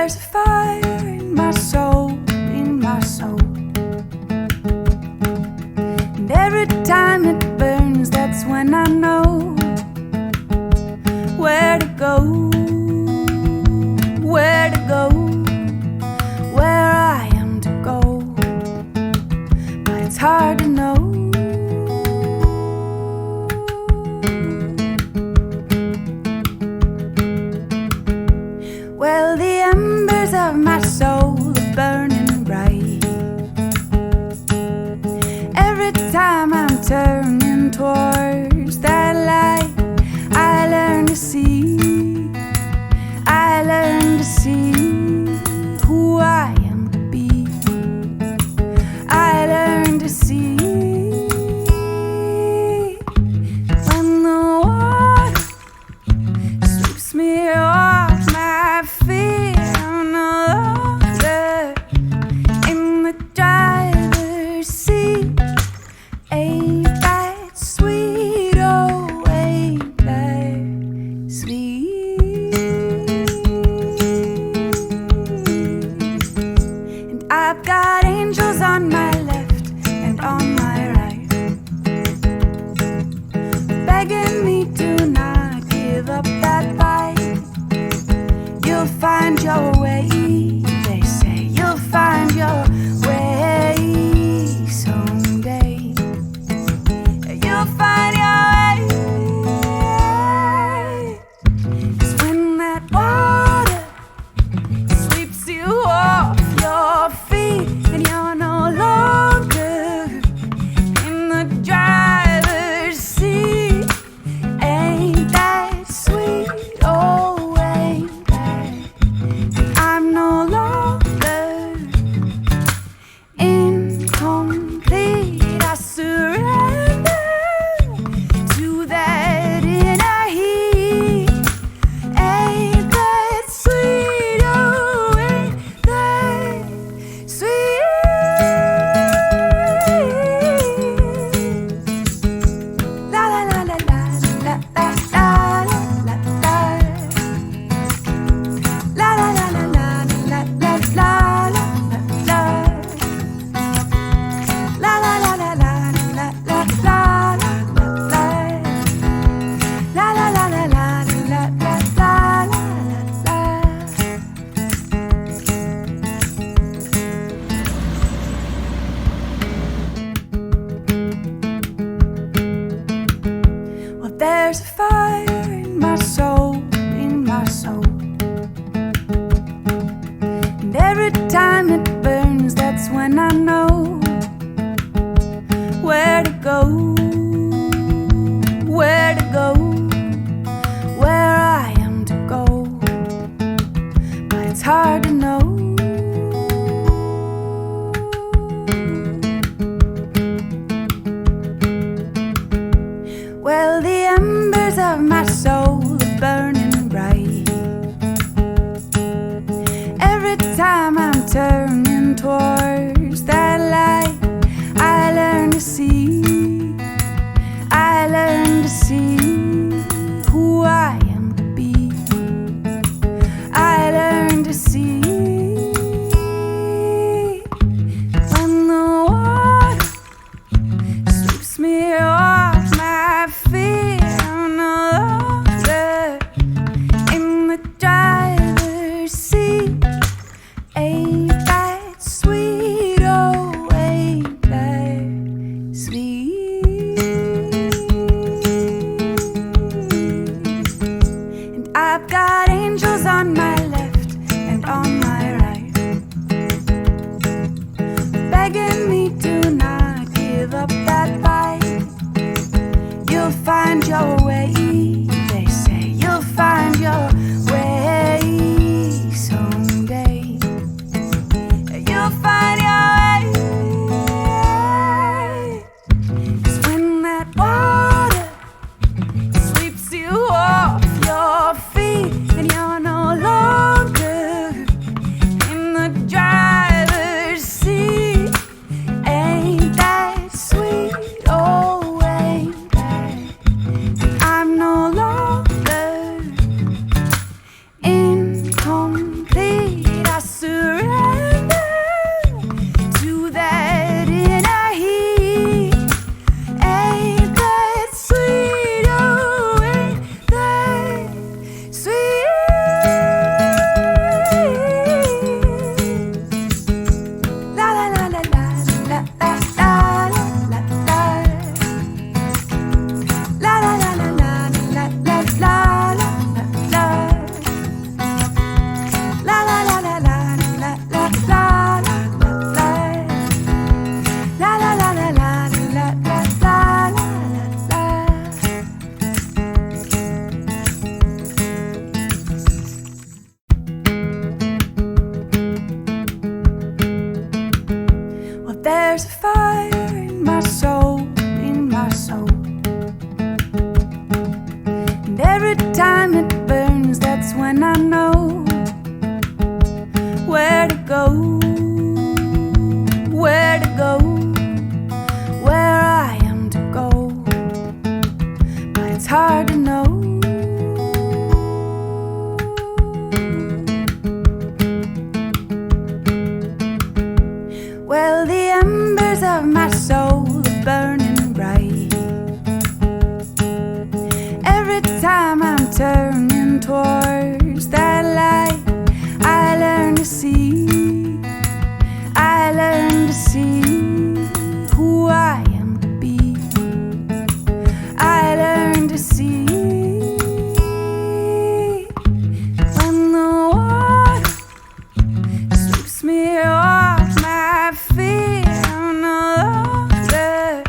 there's a fire in my soul, in my soul. And every time it burns, that's when I know where to go, where to go, where I am to go. But it's hard to know. Well, the embers of my soul are burning bright. Every time I'm turning towards that light, I learn to see, I learn to see who I am to be. I learn to see when the water sweeps me off my feet. I'm no longer in the driver's seat. Ain't that sweet? Oh, ain't that sweet? And I've got angels on my left and on my right, begging me to not give up that fight. You'll find your way, they say. You'll find your way someday. You'll find your way. 'Cause when that water sweeps you off your feet and you're no longer in the driver's seat, ain't that sweet? Oh, ain't that? I'm no longer incomplete. I surrender to that inner heat. Ain't that sweet? Oh, ain't that sweet? La la la la la la la la la la la. La la la la la la la la la la. La la la la la la la la la la. La la la la la la la la la. Well, there's a fire in my soul, in my soul. And every time it burns, that's when I know where to go, where to go, where I am to go. But it's hard to know. Well, the embers of my soul are burning bright. Every time I'm turning towards that light, I learn to see, I learn to see who I am to be. I learn to see when the water sweeps me off my feet. I'm no longer in the driver's seat. Ain't that And every time it burns, that's when I know where to go, where to go, where I am to go. But it's hard to know. Well, the embers of my soul are burning bright. Every time I'm turning towards that light, I learn to see, I learn to see who I am to be. I learn to see when the water sweeps me off my feet. I'm no longer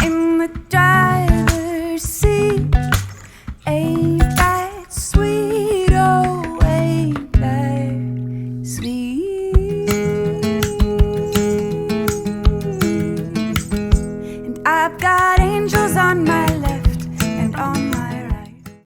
in the driver's seat. Ain't that sweet, oh, ain't that sweet? And I've got angels on my left